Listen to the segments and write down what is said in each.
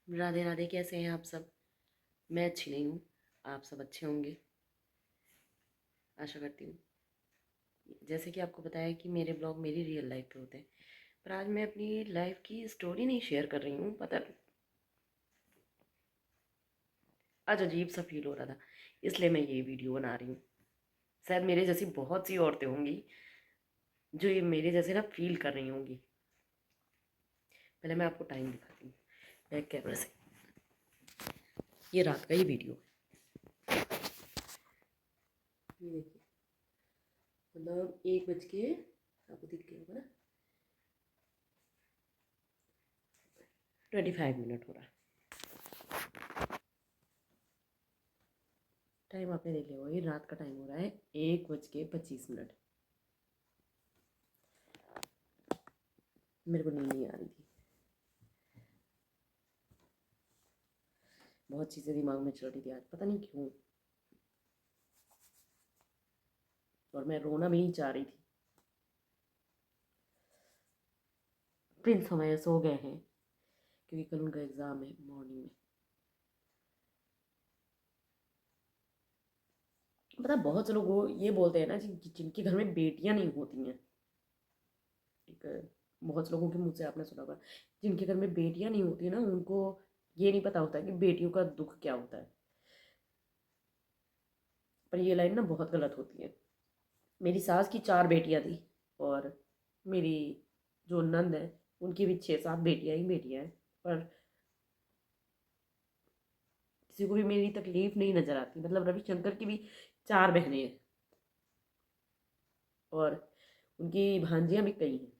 राधे राधे। कैसे हैं आप सब? मैं अच्छी नहीं हूँ। आप सब अच्छे होंगे, आशा करती हूँ। जैसे कि आपको पता है कि मेरे ब्लॉग मेरी रियल लाइफ पे होते हैं, पर आज मैं अपनी लाइफ की स्टोरी नहीं शेयर कर रही हूँ। पता, आज अजीब सा फील हो रहा था, इसलिए मैं ये वीडियो बना रही हूँ। शायद मेरे जैसी बहुत सी औरतें होंगी जो ये मेरे जैसे ना फील कर रही होंगी। पहले मैं आपको टाइम दिखाती हूँ बैक कैमरा से। ये रात का ही वीडियो है, ये देखिए। मतलब 1 बज के, आपको दिख गया होगा ना, 25 मिनट हो रहा है। टाइम आपने देख लिया होगा, ये रात का टाइम हो रहा है 1 बज के 25 मिनट। मेरे को नींद नहीं आ रही थी, बहुत चीज़ें दिमाग में चल रही थी आज, पता नहीं क्यों। और मैं रोना भी नहीं चाह रही थी। प्रिंस हमारे सो गए हैं क्योंकि कल उनका एग्ज़ाम है मॉर्निंग में। पता, बहुत से लोग वो ये बोलते हैं ना जिनके घर में बेटियां नहीं होती हैं। एक, बहुत से लोगों के मुंह से आपने सुना होगा, जिनके घर में बेटियां नहीं होती ना, उनको ये नहीं पता होता कि बेटियों का दुख क्या होता है। पर ये लाइन ना बहुत गलत होती है। मेरी सास की 4 बेटियां थी, और मेरी जो नंद है उनकी भी 6-7 बेटियां ही बेटियां हैं। पर किसी को भी मेरी तकलीफ नहीं नजर आती। मतलब रविशंकर की भी 4 बहनें हैं, और उनकी भांजियां भी कई हैं।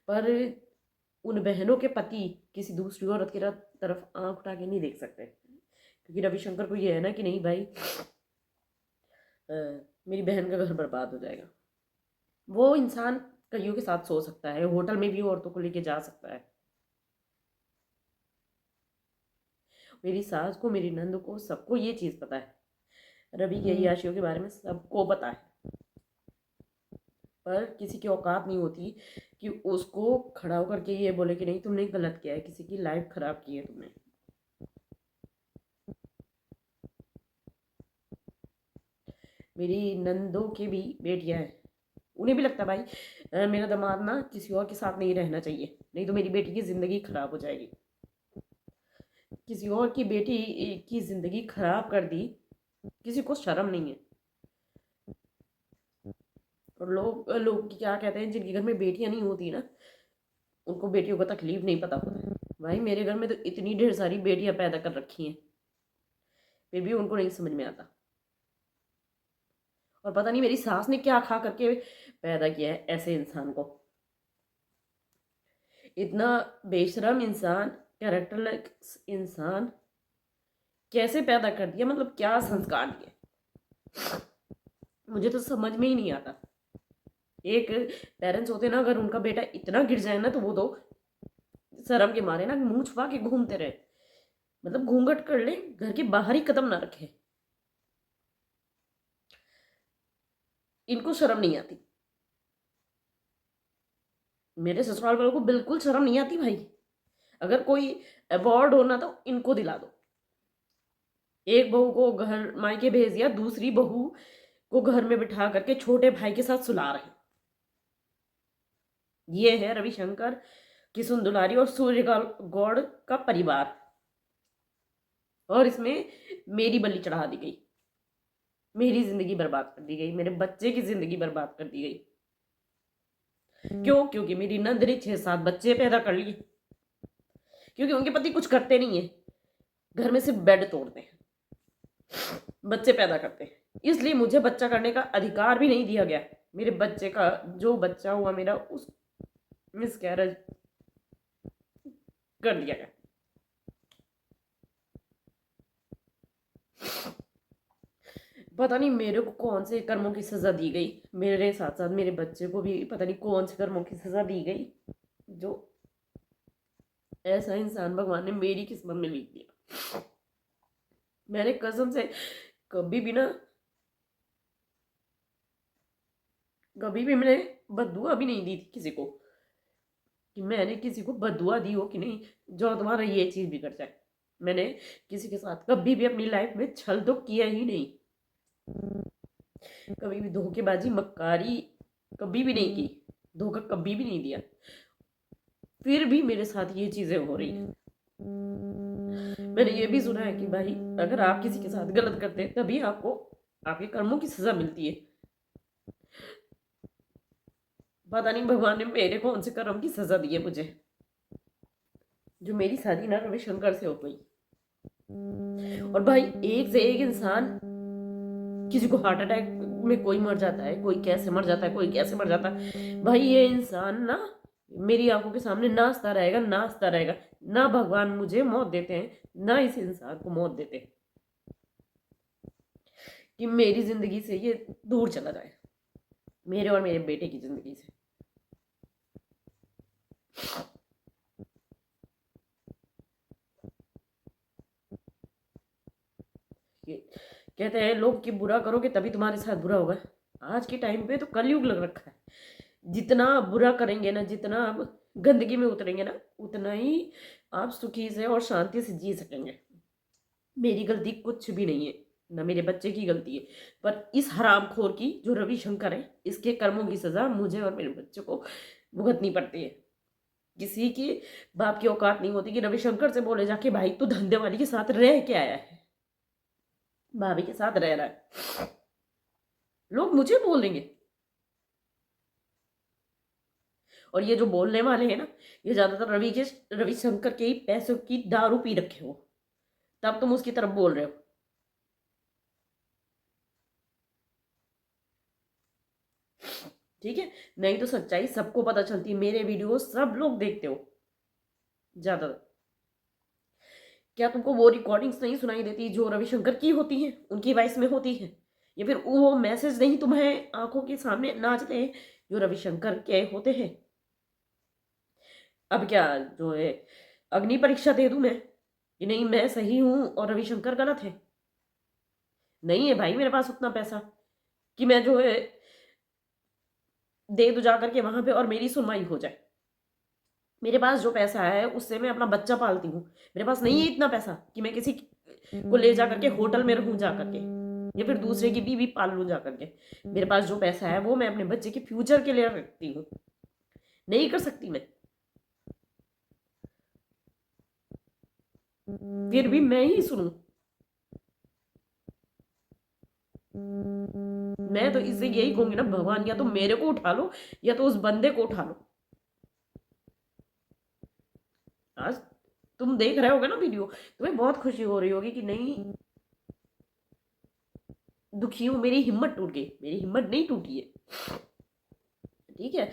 पर उन बहनों के पति किसी दूसरी औरत की तरफ आंख उठा के नहीं देख सकते, क्योंकि रविशंकर को ये है ना कि नहीं भाई, अ, मेरी बहन का घर बर्बाद हो जाएगा। वो इंसान कईयों के साथ सो सकता है, होटल में भी औरतों को लेके जा सकता है। मेरी सास को, मेरी नंद को, सबको ये चीज़ पता है। रवि की अय्याशियों के बारे में सबको पता है। पर किसी की औकात नहीं होती कि उसको खड़ा होकर के ये बोले कि नहीं तुमने गलत किया है, किसी की लाइफ खराब की है तुमने। मेरी नंदों की भी बेटियां हैं, उन्हें भी लगता है भाई, मेरा दामाद ना किसी और के साथ नहीं रहना चाहिए, नहीं तो मेरी बेटी की ज़िंदगी खराब हो जाएगी। किसी और की बेटी की ज़िंदगी खराब कर दी, किसी को शर्म नहीं है। और लोग लोग क्या कहते हैं, जिनके घर में बेटियां नहीं होती ना, उनको बेटियों का तकलीफ नहीं पता होता है। भाई मेरे घर में तो इतनी ढेर सारी बेटियां पैदा कर रखी हैं, फिर भी उनको नहीं समझ में आता। और पता नहीं मेरी सास ने क्या खा करके पैदा किया है ऐसे इंसान को। इतना बेशरम इंसान, कैरेक्टरलेस इंसान कैसे पैदा कर दिया, मतलब क्या संस्कार दिए, मुझे तो समझ में ही नहीं आता। एक पेरेंट्स होते ना, अगर उनका बेटा इतना गिर जाए ना, तो वो तो शर्म के मारे ना मुंह छुपा के घूमते रहे। मतलब घूंघट कर ले, घर के बाहर ही कदम ना रखे। इनको शर्म नहीं आती। मेरे ससुराल वालों को बिल्कुल शर्म नहीं आती भाई। अगर कोई अवार्ड होना तो इनको दिला दो। एक बहू को घर मायके भेज दिया, दूसरी बहू को घर में बिठा करके छोटे भाई के साथ सुला रहे। ये है रविशंकर, किशुन दुलारी और सूर्य गौड़ का परिवार। और इसमें मेरी बलि चढ़ा दी गई, मेरी जिंदगी बर्बाद कर दी गई, मेरे बच्चे की जिंदगी बर्बाद कर दी गई। क्यों? क्योंकि मेरी नंद ने 6-7 बच्चे पैदा कर लिए। क्योंकि उनके पति कुछ करते नहीं है, घर में सिर्फ बेड तोड़ते हैं, बच्चे पैदा करते हैं। इसलिए मुझे बच्चा करने का अधिकार भी नहीं दिया गया। मेरे बच्चे का, जो बच्चा हुआ मेरा, उस मिसकैरेज कर दिया गया। पता नहीं मेरे को कौन से कर्मों की सजा दी गई, मेरे साथ साथ मेरे बच्चे को भी पता नहीं कौन से कर्मों की सजा दी गई, जो ऐसा इंसान भगवान ने मेरी किस्मत में लिख दिया। मैंने कसम से कभी भी ना, कभी भी मैंने बददुआ भी नहीं दी थी किसी को। कि मैंने किसी को बददुआ दी हो कि नहीं जो तुम्हारा ये चीज बिगड़ जाए। मैंने किसी के साथ कभी भी अपनी लाइफ में छल तो किया ही नहीं, कभी भी धोखेबाजी मक्कारी कभी भी नहीं की, धोखा कभी भी नहीं दिया। फिर भी मेरे साथ ये चीजें हो रही हैं। मैंने ये भी सुना है कि भाई अगर आप किसी के साथ गलत करते हैं तभी आपको आपके कर्मों की सजा मिलती है। पता नहीं भगवान ने मेरे कौन से कर्म की सजा दी है मुझे, जो मेरी शादी ना रविशंकर से हो गई। और भाई एक से एक इंसान, किसी को हार्ट अटैक में कोई मर जाता है, कोई कैसे मर जाता है, कोई कैसे मर जाता है। भाई ये इंसान ना मेरी आंखों के सामने नाचता रहेगा, नाचता रहेगा। ना भगवान मुझे मौत देते हैं, ना इस इंसान को मौत देते हैं कि मेरी जिंदगी से ये दूर चला जाए, मेरे और मेरे बेटे की जिंदगी से। कहते हैं लोग कि बुरा करोगे तभी तुम्हारे साथ बुरा होगा। आज के टाइम पे तो कलयुग लग रखा है। जितना बुरा करेंगे ना, जितना आप गंदगी में उतरेंगे ना, उतना ही आप सुखी से और शांति से जी सकेंगे। मेरी गलती कुछ भी नहीं है, ना मेरे बच्चे की गलती है, पर इस हरामखोर की जो रविशंकर है, इसके कर्मों की सजा मुझे और मेरे बच्चे को भुगतनी पड़ती है। किसी की बाप की औकात नहीं होती कि रविशंकर से बोले जाके भाई तू धंधे वाली के साथ रह के आया है, भाभी के साथ रह रहा है। लोग मुझे बोलेंगे। और ये जो बोलने वाले हैं ना, ये ज्यादातर रविशंकर के ही पैसों की दारू पी रखे हो, तब तुम उसकी तरफ बोल रहे हो। ठीक है, नहीं तो सच्चाई सबको पता चलती है। मेरे वीडियो सब लोग देखते हो ज्यादातर। क्या तुमको वो रिकॉर्डिंग्स नहीं सुनाई देती जो रविशंकर की होती हैं, उनकी वॉइस में होती है? या फिर वो मैसेज नहीं तुम्हें आंखों के सामने नाचते हैं जो रविशंकर के होते हैं? अब क्या जो है अग्नि परीक्षा दे दूं मैं कि नहीं मैं सही हूं और रविशंकर गलत है? नहीं है भाई मेरे पास उतना पैसा कि मैं जो है दे दूं जा करके वहां पे और मेरी सुनवाई हो जाए। मेरे पास जो पैसा है उससे मैं अपना बच्चा पालती हूँ। मेरे पास नहीं है इतना पैसा कि मैं किसी को ले जा करके होटल में रहूं जा करके, या फिर दूसरे की बीवी पाल लूं जा करके। मेरे पास जो पैसा है वो मैं अपने बच्चे के फ्यूचर के लिए रखती हूँ। नहीं कर सकती मैं, फिर भी मैं ही सुनूं? मैं तो इससे यही कहूंगी ना, भगवान या तो मेरे को उठा लो या तो उस बंदे को उठा लो। आज तुम देख रहे होगे ना वीडियो, तुम्हें बहुत खुशी हो रही होगी कि नहीं दुखी हूं, मेरी हिम्मत टूट गई। मेरी हिम्मत नहीं टूटी है, ठीक है,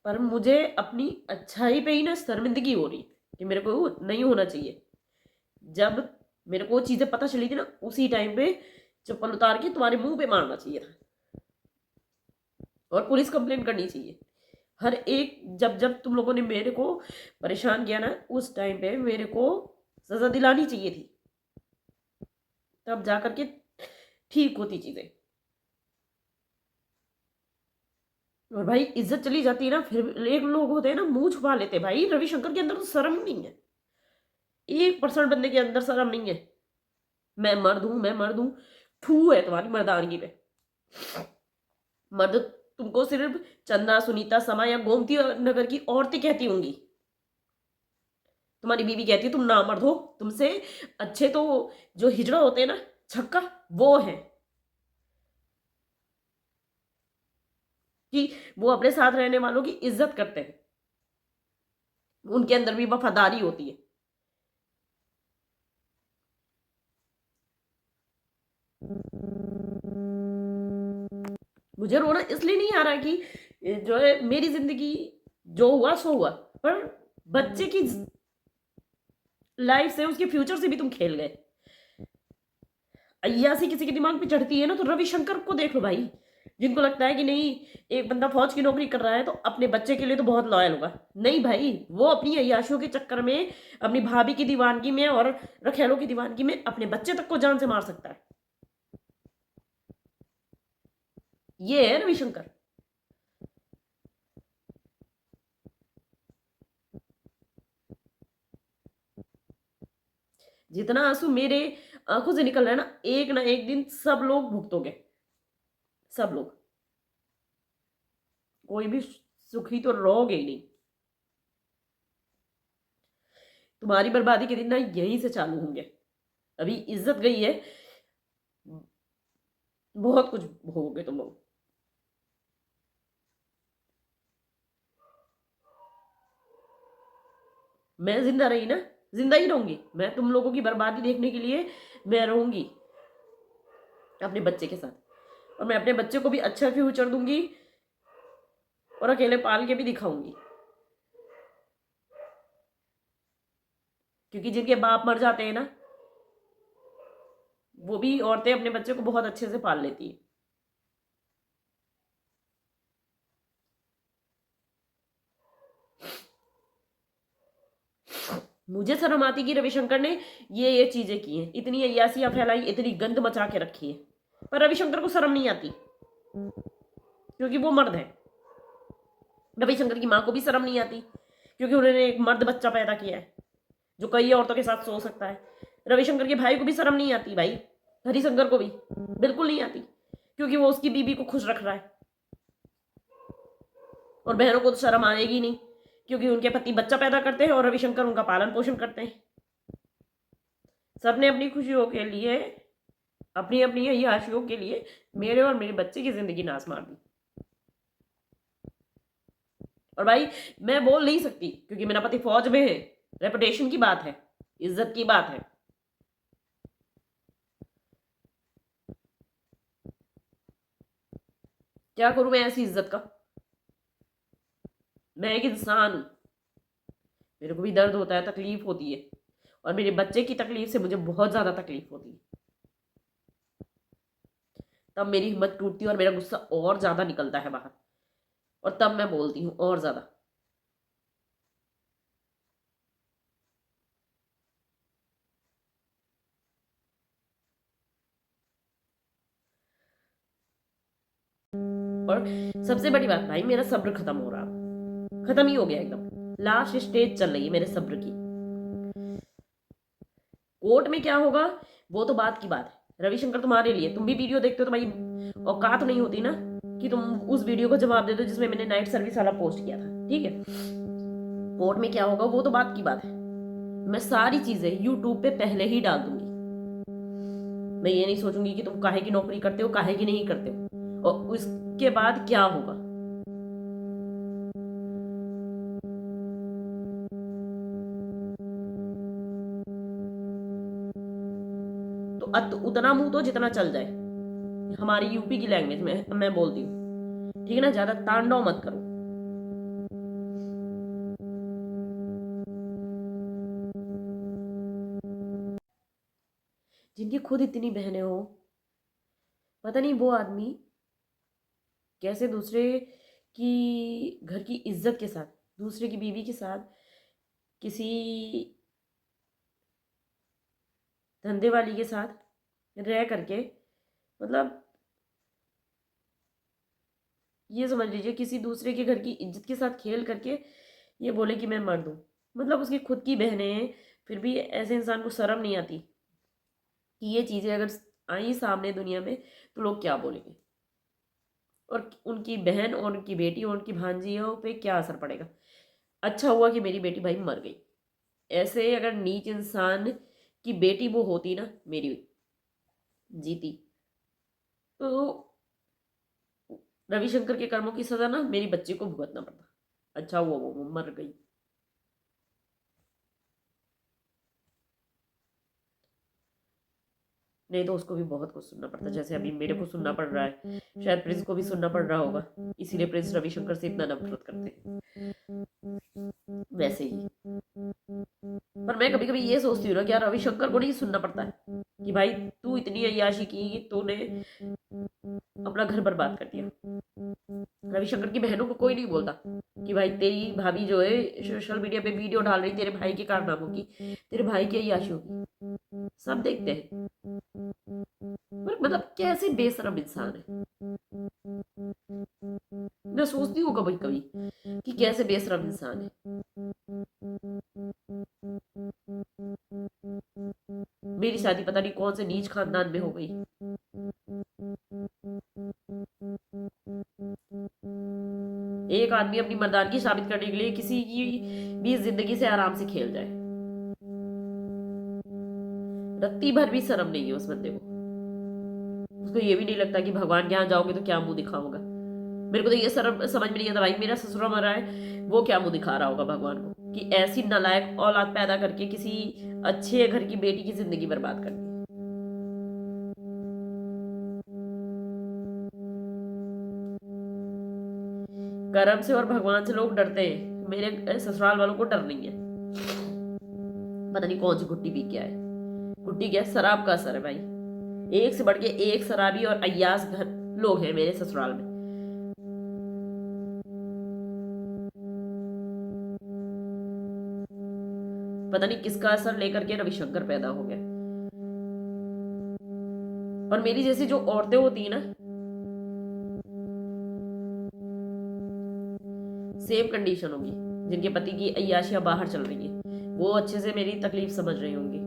पर मुझे अपनी अच्छाई पे ही ना शर्मिंदगी हो रही कि मेरे को नहीं होना चाहिए। जब मेरे को चीजें पता चली थी ना, उसी टाइम पे चप्पल उतार के तुम्हारे मुंह पे मारना चाहिए था और पुलिस कंप्लेंट करनी चाहिए। हर एक जब जब तुम लोगों ने मेरे को परेशान किया ना, उस टाइम पे मेरे को सजा दिलानी चाहिए थी, तब जाकर के ठीक होती चीजें। और भाई इज्जत चली जाती है ना, फिर एक लोग होते हैं ना मुंह छुपा लेते हैं। भाई रविशंकर के अंदर तो शर्म ही नहीं है, 1% बंदे के अंदर शर्म नहीं है। मैं मर्द हूं, मैं मर्द हूं, ठू है तुम्हारी मर्दानगी पे। मर्द तुमको सिर्फ चंदा, सुनीता, समा या गोमती नगर की औरतें कहती होंगी। तुम्हारी बीवी कहती है तुम ना मर्द हो, तुमसे अच्छे तो जो हिजड़ा होते हैं ना, छक्का, वो है कि वो अपने साथ रहने वालों की इज्जत करते हैं, उनके अंदर भी वफादारी होती है। मुझे रोना इसलिए नहीं आ रहा कि जो है मेरी जिंदगी जो हुआ सो हुआ, पर बच्चे की लाइफ से, उसके फ्यूचर से भी तुम खेल गए। अय्यासी किसी के दिमाग पे चढ़ती है ना, तो रविशंकर को देख लो भाई, जिनको लगता है कि नहीं एक बंदा फौज की नौकरी कर रहा है तो अपने बच्चे के लिए तो बहुत लॉयल होगा। नहीं भाई, वो अपनी अय्याशियों के चक्कर में, अपनी भाभी की दीवानगी में और रखेलों की दीवानगी में अपने बच्चे तक को जान से मार सकता है। ये है रविशंकर। जितना आंसू मेरे आंखों से निकल रहा है ना एक दिन सब लोग भुगतोगे, सब लोग। कोई भी सुखी तो रहोगे ही नहीं। तुम्हारी बर्बादी के दिन ना यहीं से चालू होंगे। अभी इज्जत गई है, बहुत कुछ भोगोगे तुम लोग। मैं जिंदा रही ना, जिंदा ही रहूंगी मैं, तुम लोगों की बर्बादी देखने के लिए मैं रहूंगी अपने बच्चे के साथ। और मैं अपने बच्चे को भी अच्छा फ्यूचर दूंगी और अकेले पाल के भी दिखाऊंगी। क्योंकि जिनके बाप मर जाते हैं ना, वो भी औरतें अपने बच्चे को बहुत अच्छे से पाल लेती है। मुझे शर्म आती कि रविशंकर ने ये चीजें की हैं, इतनी अय्यासियां फैलाई, इतनी गंद मचा के रखी है। पर रविशंकर को शर्म नहीं आती क्योंकि वो मर्द है। रविशंकर की मां को भी शर्म नहीं आती क्योंकि उन्होंने एक मर्द बच्चा पैदा किया है जो कई औरतों के साथ सो सकता है। रविशंकर के भाई को भी शर्म नहीं आती भाई, हरिशंकर को भी बिल्कुल नहीं आती क्योंकि वो उसकी बीबी को खुश रख रहा है। और बहनों को तो शर्म आएगी नहीं क्योंकि उनके पति बच्चा पैदा करते हैं और रविशंकर उनका पालन पोषण करते हैं। सबने अपनी खुशियों के लिए, अपनी अपनी यही आशियों के लिए मेरे और मेरे बच्चे की जिंदगी नाश मार दी। और भाई मैं बोल नहीं सकती क्योंकि मेरा पति फौज में है, रेपुटेशन की बात है, इज्जत की बात है। क्या करूं मैं ऐसी इज्जत का? मैं एक इंसान हूं, मेरे को भी दर्द होता है, तकलीफ होती है। और मेरे बच्चे की तकलीफ से मुझे बहुत ज्यादा तकलीफ होती है। तब मेरी हिम्मत टूटती है और मेरा गुस्सा और ज्यादा निकलता है बाहर, और तब मैं बोलती हूँ और ज्यादा। और सबसे बड़ी बात भाई, मेरा सब्र खत्म हो रहा है, खत्म ही हो गया एकदम। लास्ट स्टेज चल रही है मेरे सब्र की। कोर्ट में क्या होगा वो तो बात की बात है। रविशंकर तुम्हारे लिए, तुम भी वीडियो देखते हो, तुम्हारी औकात नहीं होती ना कि तुम उस वीडियो को जवाब दे दो जिसमें मैंने नाइट सर्विस वाला पोस्ट किया था, ठीक है। कोर्ट में क्या होगा वो तो बात की बात है। मैं सारी चीजें यूट्यूब पे पहले ही डाल दूंगी। मैं ये नहीं सोचूंगी कि तुम काहे की नौकरी करते हो, काहे की नहीं करते हो, और उसके बाद क्या होगा। तो उतना मुंह तो जितना चल जाए, हमारी यूपी की लैंग्वेज में मैं बोलती हूँ, ठीक है ना। ज्यादा तांडव मत करो। जिनकी खुद इतनी बहनें हो, पता नहीं वो आदमी कैसे दूसरे की घर की इज्जत के साथ, दूसरे की बीवी के साथ, किसी धंधे वाली के साथ रह करके, मतलब ये समझ लीजिए किसी दूसरे के घर की इज्जत के साथ खेल करके ये बोले कि मैं मर्द हूँ। मतलब उसकी खुद की बहनें हैं, फिर भी ऐसे इंसान को शर्म नहीं आती कि ये चीज़ें अगर आई सामने दुनिया में तो लोग क्या बोलेंगे, और उनकी बहन और उनकी बेटी और उनकी भांजियों पे क्या असर पड़ेगा। अच्छा हुआ कि मेरी बेटी भाई मर गई। ऐसे अगर नीच इंसान की बेटी वो होती ना मेरी, जीती, तो रविशंकर के कर्मों की सजा ना मेरी बच्ची को भुगतना पड़ता। अच्छा हुआ वो मर गई। नहीं तो उसको भी बहुत कुछ सुनना पड़ता, जैसे अभी मेरे को सुनना पड़ रहा है, शायद प्रिंस को भी सुनना पड़ रहा होगा। इसीलिए प्रिंस रविशंकर से इतना नफरत करते हैं वैसे ही। पर मैं कभी कभी ये सोचती हूँ ना, क्या रविशंकर को नहीं सुनना पड़ता है कि भाई तू इतनी अय्याशी की, तूने अपना घर बर्बाद कर दिया। रविशंकर की बहनों को कोई नहीं बोलता कि भाई तेरी भाभी जो है सोशल मीडिया पे वीडियो डाल रही तेरे भाई के कारनामों की, तेरे भाई की अय्याशियों की, सब देखते हैं। पर मतलब कैसे बेशरम इंसान है, मैं सोचती हूँ कभी कभी कि कैसे बेशरम इंसान है। मेरी शादी पता नहीं कौन से नीच खानदान में हो गई। एक आदमी अपनी मर्दानगी साबित करने के लिए किसी की भी जिंदगी से आराम से खेल जाए, रत्ती भर भी शर्म नहीं है उस बंदे को। उसको ये भी नहीं लगता कि भगवान के यहाँ जाओगे तो क्या मुंह दिखाऊंगा। मेरे को तो ये शर्म समझ में नहीं आता भाई, मेरा ससुरा मरा है, वो क्या मुंह दिखा रहा होगा भगवान को कि ऐसी नालायक औलाद पैदा करके किसी अच्छे घर की बेटी की जिंदगी बर्बाद कर दी। कर्म से और भगवान से लोग डरते हैं, मेरे ससुराल वालों को डर नहीं है। पता नहीं कौन सी गुट्टी पी के आए। गुट्टी क्या, शराब का असर है भाई। एक से बढ़ के एक शराबी और अय्यास घर लोग हैं मेरे ससुराल में। पता नहीं किसका असर लेकर के रविशंकर पैदा हो गया। और मेरी जैसी जो औरतें होती है ना, सेम कंडीशन होगी, जिनके पति की अय्याशियां बाहर चल रही है, वो अच्छे से मेरी तकलीफ समझ रही होंगी।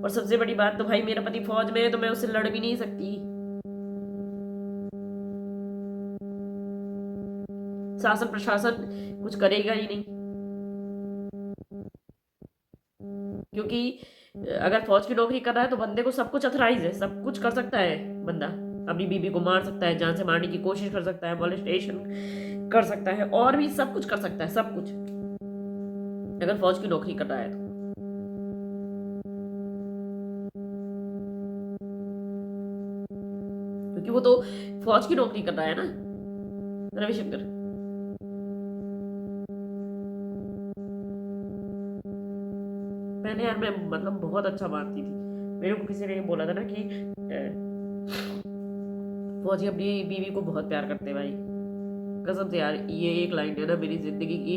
और सबसे बड़ी बात तो भाई, मेरा पति फौज में है तो मैं उससे लड़ भी नहीं सकती। शासन प्रशासन कुछ करेगा ही नहीं, क्योंकि अगर फौज की नौकरी कर रहा है तो बंदे को सब कुछ अथराइज है, सब कुछ कर सकता है बंदा। अपनी बीबी को मार सकता है, जान से मारने की कोशिश कर सकता है, मोलेस्टेशन कर सकता है, और भी सब कुछ कर सकता है, सब कुछ, अगर फौज की नौकरी कर रहा है तो। क्योंकि वो तो फौज की नौकरी कर रहा है ना रविशंकर। पहले यार मैं मतलब बहुत अच्छा मानती थी। मेरे को किसी ने बोला था ना कि फौजी अपनी बीवी को बहुत प्यार करते हैं भाई। कसम से यार, ये एक लाइन ने ना मेरी जिंदगी की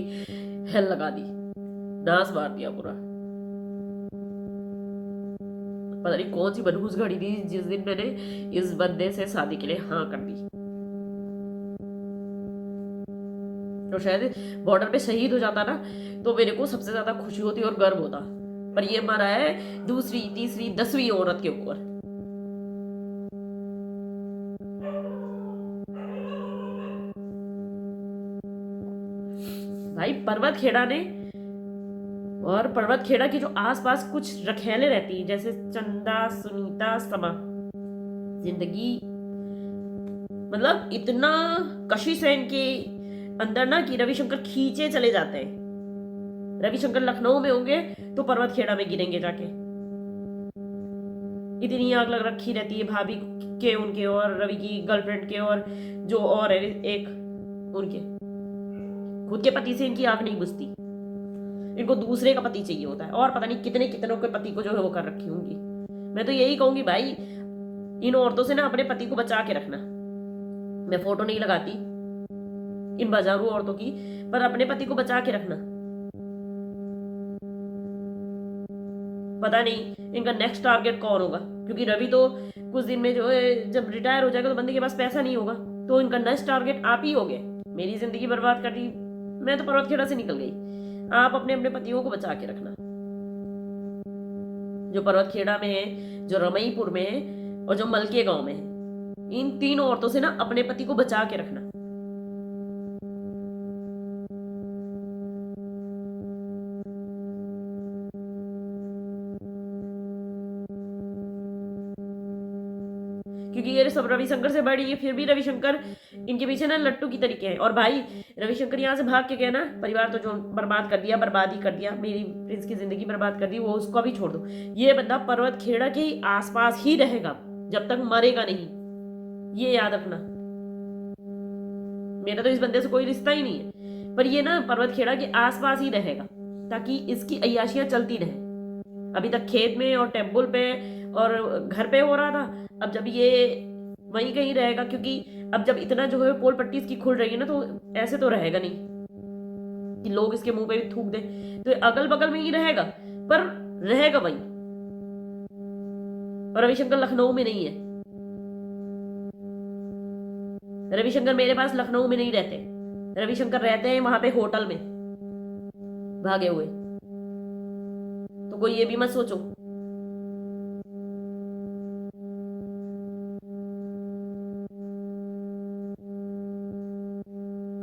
हेल लगा दी, नाश मार दिया पूरा। पता नहीं कौन सी मनहूस घड़ी थी जिस दिन मैंने इस बंदे से शादी के लिए हाँ कर दी। तो शायद बॉर्डर पे शहीद हो जाता ना तो मेरे को सबसे ज्यादा खुशी होती और गर्व होता, पर ये मरा है दूसरी तीसरी 10वीं औरत के ऊपर। भाई पर्वत खेड़ा ने, और पर्वत खेड़ा की जो आसपास कुछ रखेले रहती है, जैसे चंदा, सुनीता, समा, जिंदगी मतलब इतना कशिश है इनके अंदर ना कि रविशंकर खींचे चले जाते हैं। रविशंकर लखनऊ में होंगे तो पर्वत खेड़ा में गिरेंगे जाके। इतनी आग लग रखी रहती है भाभी के, उनके और रवि की गर्लफ्रेंड के, और जो और है एक उनके खुद के पति से इनकी आग नहीं बुझती। इनको दूसरे का पति चाहिए होता है, और पता नहीं कितने कितनों के पति को जो है वो कर रखी होंगी। मैं तो यही कहूंगी भाई, इन औरतों से ना अपने पति को बचा के रखना। मैं फोटो नहीं लगाती इन बाजारू औरतों की, पर अपने पति को बचा के रखना। पता नहीं इनका नेक्स्ट टारगेट कौन होगा, क्योंकि रवि तो कुछ दिन में जो है जब रिटायर हो जाएगा तो बंदे के पास पैसा नहीं होगा, तो इनका नेक्स्ट टारगेट आप ही होगे। मेरी जिंदगी बर्बाद कर दी, मैं तो पर्वत खेड़ा से निकल गई। आप अपने अपने पतियों को बचा के रखना, जो पर्वत खेड़ा में है, जो रमईपुर में है, और जो मलके गांव में है। इन 3 औरतों से ना अपने पति को बचा के रखना। क्योंकि ये सब रविशंकर से बड़ी है, फिर भी रविशंकर इनके पीछे ना लट्टू की तरीके हैं। और भाई रविशंकर यहाँ से भाग के गया ना, परिवार तो जो बर्बाद कर दिया, बर्बाद ही कर दिया, मेरी प्रिंस की जिंदगी बर्बाद कर दी, वो उसको भी छोड़ दो। ये बंदा पर्वत खेड़ा के आसपास ही रहेगा जब तक मरेगा नहीं, ये याद रखना। मेरा तो इस बंदे से कोई रिश्ता ही नहीं है, पर ये ना पर्वत खेड़ा के आसपास ही रहेगा ताकि इसकी अय्याशियां चलती रहे। अभी तक खेत में और टेम्पल पे और घर पे हो रहा था, अब जब ये वहीं कहीं रहेगा, क्योंकि अब जब इतना जो है पोल पट्टी इसकी खुल रही है ना, तो ऐसे तो रहेगा नहीं कि लोग इसके मुंह पे भी थूक दें, तो अगल बगल में ही रहेगा, पर रहेगा वहीं। और रविशंकर लखनऊ में नहीं है। रविशंकर मेरे पास लखनऊ में नहीं रहते, रविशंकर रहते हैं वहां पे होटल में भागे हुए। तो कोई ये भी मत सोचो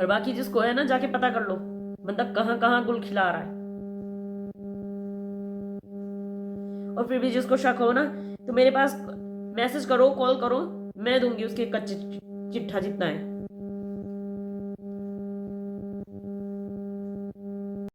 और बाकी जिसको है ना, जाके पता कर लो बंदा कहाँ कहाँ गुल खिला रहा है। और फिर भी जिसको शक हो ना, तो मेरे पास मैसेज करो, कॉल करो, मैं दूंगी उसके कच्चे चिट्ठा जितना है।